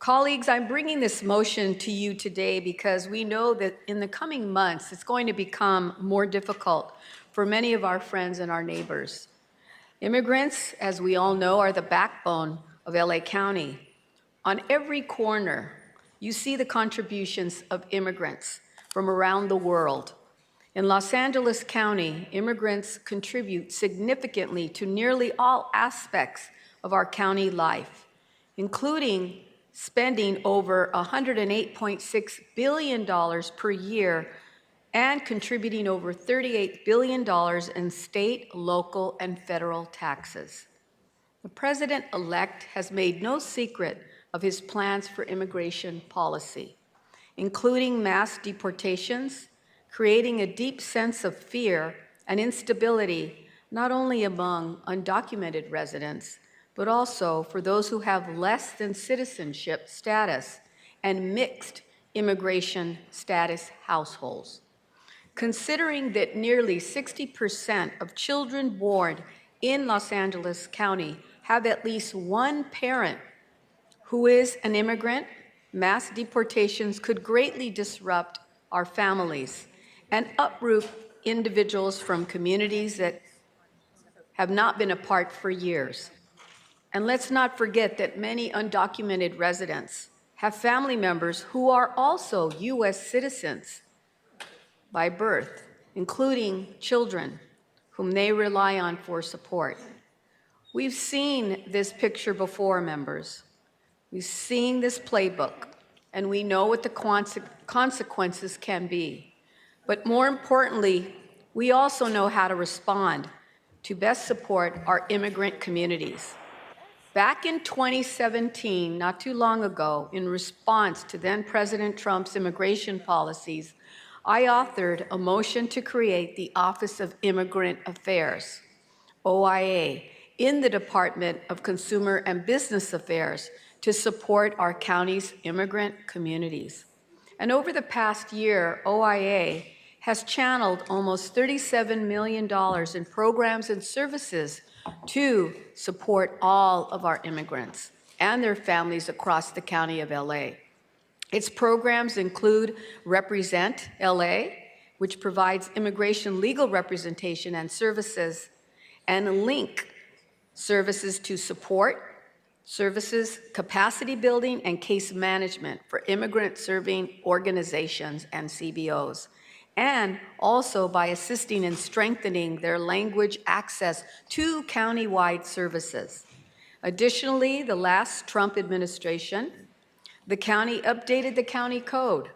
Colleagues, I'm bringing this motion to you today because we know that in the coming months, it's going to become more difficult for many of our friends and our neighbors. Immigrants, as we all know, are the backbone of LA County. On every corner, you see the contributions of immigrants from around the world. In Los Angeles County, immigrants contribute significantly to nearly all aspects of our county life, including spending over $108.6 billion per year and contributing over $38 billion in state, local, and federal taxes. The president-elect has made no secret of his plans for immigration policy, including mass deportations, creating a deep sense of fear and instability, not only among undocumented residents, but also for those who have less than citizenship status and mixed immigration status households. Considering that nearly 60% of children born in Los Angeles County have at least one parent who is an immigrant, mass deportations could greatly disrupt our families and uproot individuals from communities that have not been apart for years. And let's not forget that many undocumented residents have family members who are also U.S. citizens by birth, including children whom they rely on for support. We've seen this picture before, members. We've seen this playbook, and we know what the consequences can be. But more importantly, we also know how to respond to best support our immigrant communities. Back in 2017, not too long ago, in response to then President Trump's immigration policies, I authored a motion to create the Office of Immigrant Affairs, OIA, in the Department of Consumer and Business Affairs to support our county's immigrant communities. And over the past year, OIA has channeled almost $37 million in programs and services to support all of our immigrants and their families across the County of LA. Its programs include Represent LA, which provides immigration legal representation and services, and Link services to support services, capacity building, and case management for immigrant-serving organizations and CBOs, and also by assisting in strengthening their language access to county-wide services. Additionally, the last Trump administration, the county updated the county code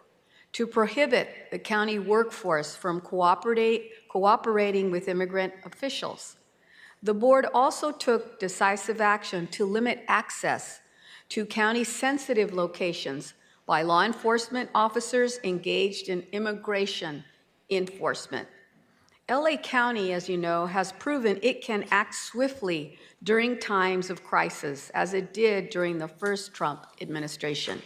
to prohibit the county workforce from cooperating with immigrant officials. The board also took decisive action to limit access to county-sensitive locations by law enforcement officers engaged in immigration enforcement. LA County, as you know, has proven it can act swiftly during times of crisis, as it did during the first Trump administration.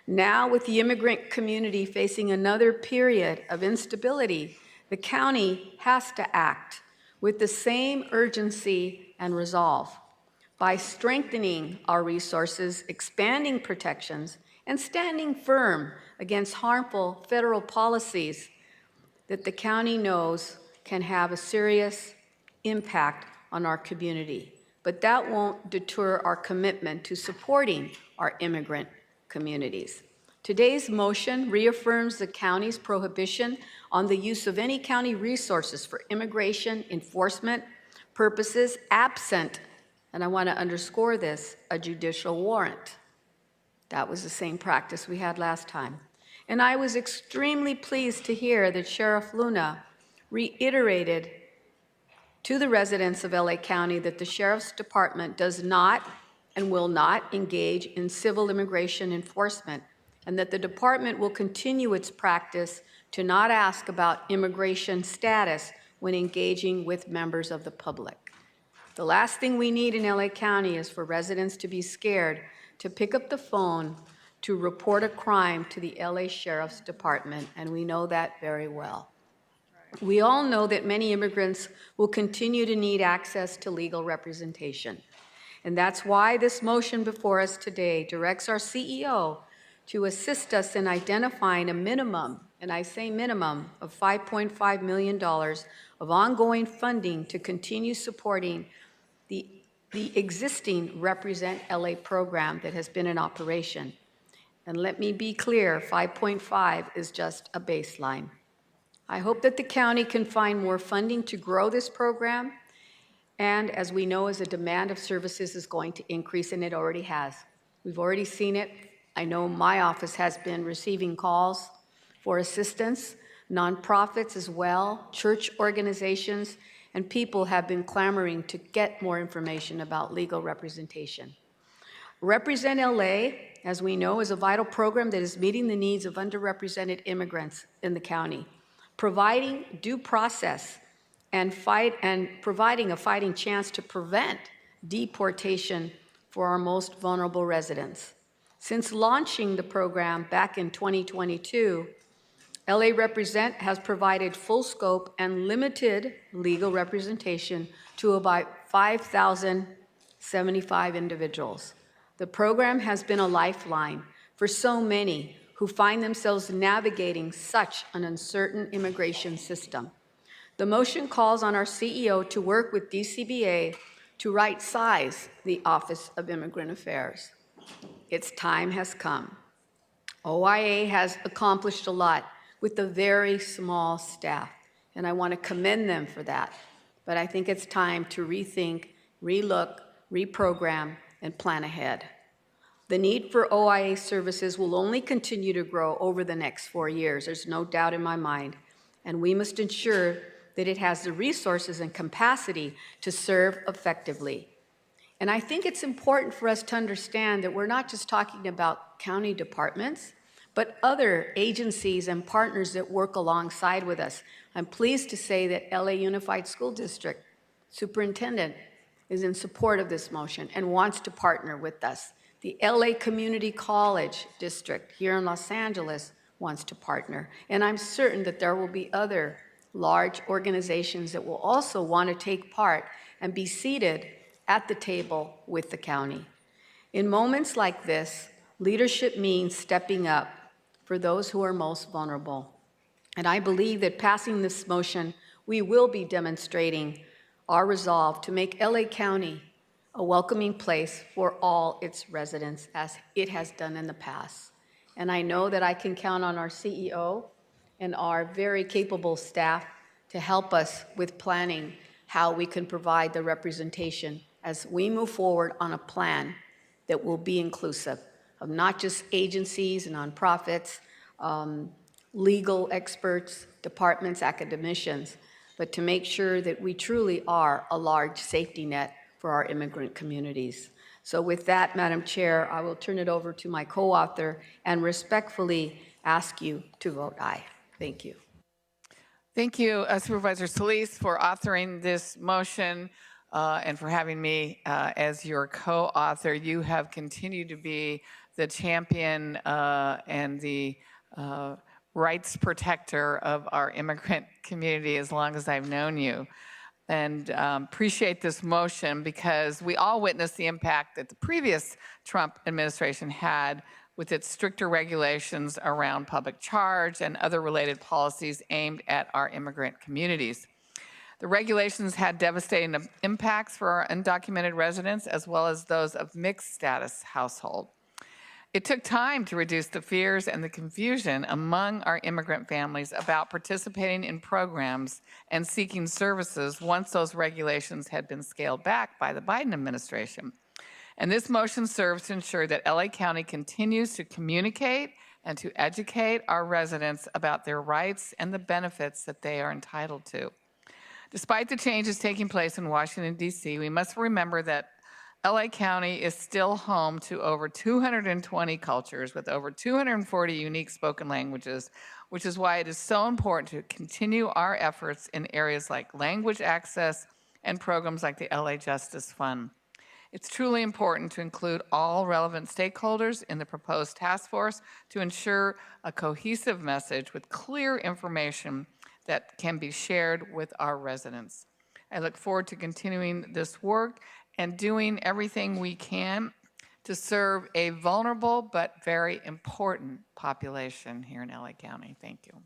Now, with the immigrant community facing another period of instability, the county has to act with the same urgency and resolve by strengthening our resources, expanding protections, and standing firm against harmful federal policies that the county knows can have a serious impact on our community. But that won't deter our commitment to supporting our immigrant communities. Today's motion reaffirms the county's prohibition on the use of any county resources for immigration enforcement purposes absent, and I want to underscore this, a judicial warrant. That was the same practice we had last time. And I was extremely pleased to hear that Sheriff Luna reiterated to the residents of LA County that the Sheriff's Department does not and will not engage in civil immigration enforcement, and that the department will continue its practice to not ask about immigration status when engaging with members of the public. The last thing we need in LA County is for residents to be scared to pick up the phone to report a crime to the LA Sheriff's Department, and we know that very well. We all know that many immigrants will continue to need access to legal representation. And that's why this motion before us today directs our CEO to assist us in identifying a minimum, and I say minimum, of $5.5 million of ongoing funding to continue supporting the existing Represent LA program that has been in operation. And let me be clear, 5.5 is just a baseline. I hope that the county can find more funding to grow this program. And as we know, as the demand of services is going to increase, and it already has. We've already seen it. I know my office has been receiving calls for assistance, nonprofits as well, church organizations, and people have been clamoring to get more information about legal representation. Represent LA, as we know, is a vital program that is meeting the needs of underrepresented immigrants in the county, providing due process and providing a fighting chance to prevent deportation for our most vulnerable residents. Since launching the program back in 2022, LA Represent has provided full scope and limited legal representation to about 5,075 individuals. The program has been a lifeline for so many who find themselves navigating such an uncertain immigration system. The motion calls on our CEO to work with DCBA to right-size the Office of Immigrant Affairs. Its time has come. OIA has accomplished a lot with a very small staff, and I want to commend them for that. But I think it's time to rethink, relook, reprogram, and plan ahead. The need for OIA services will only continue to grow over the next 4 years. There's no doubt in my mind. And we must ensure that it has the resources and capacity to serve effectively. And I think it's important for us to understand that we're not just talking about county departments, but other agencies and partners that work alongside with us. I'm pleased to say that LA Unified School District Superintendent is in support of this motion and wants to partner with us. The LA Community College District here in Los Angeles wants to partner. And I'm certain that there will be other large organizations that will also want to take part and be seated at the table with the county. In moments like this, leadership means stepping up for those who are most vulnerable. And I believe that passing this motion, we will be demonstrating our resolve to make LA County a welcoming place for all its residents, as it has done in the past. And I know that I can count on our CEO and our very capable staff to help us with planning how we can provide the representation as we move forward on a plan that will be inclusive of not just agencies and nonprofits, legal experts, departments, academicians, but to make sure that we truly are a large safety net for our immigrant communities. So with that, Madam Chair, I will turn it over to my co-author and respectfully ask you to vote aye. Thank you. Thank you, Supervisor Solis, for authoring this motion and for having me as your co-author. You have continued to be the champion and the rights protector of our immigrant community as long as I've known you. And appreciate this motion because we all witnessed the impact that the previous Trump administration had with its stricter regulations around public charge and other related policies aimed at our immigrant communities. The regulations had devastating impacts for our undocumented residents as well as those of mixed status household. It took time to reduce the fears and the confusion among our immigrant families about participating in programs and seeking services once those regulations had been scaled back by the Biden administration. And this motion serves to ensure that LA County continues to communicate and to educate our residents about their rights and the benefits that they are entitled to. Despite the changes taking place in Washington, D.C., we must remember that LA County is still home to over 220 cultures with over 240 unique spoken languages, which is why it is so important to continue our efforts in areas like language access and programs like the LA Justice Fund. It's truly important to include all relevant stakeholders in the proposed task force to ensure a cohesive message with clear information that can be shared with our residents. I look forward to continuing this work and doing everything we can to serve a vulnerable but very important population here in LA County. Thank you.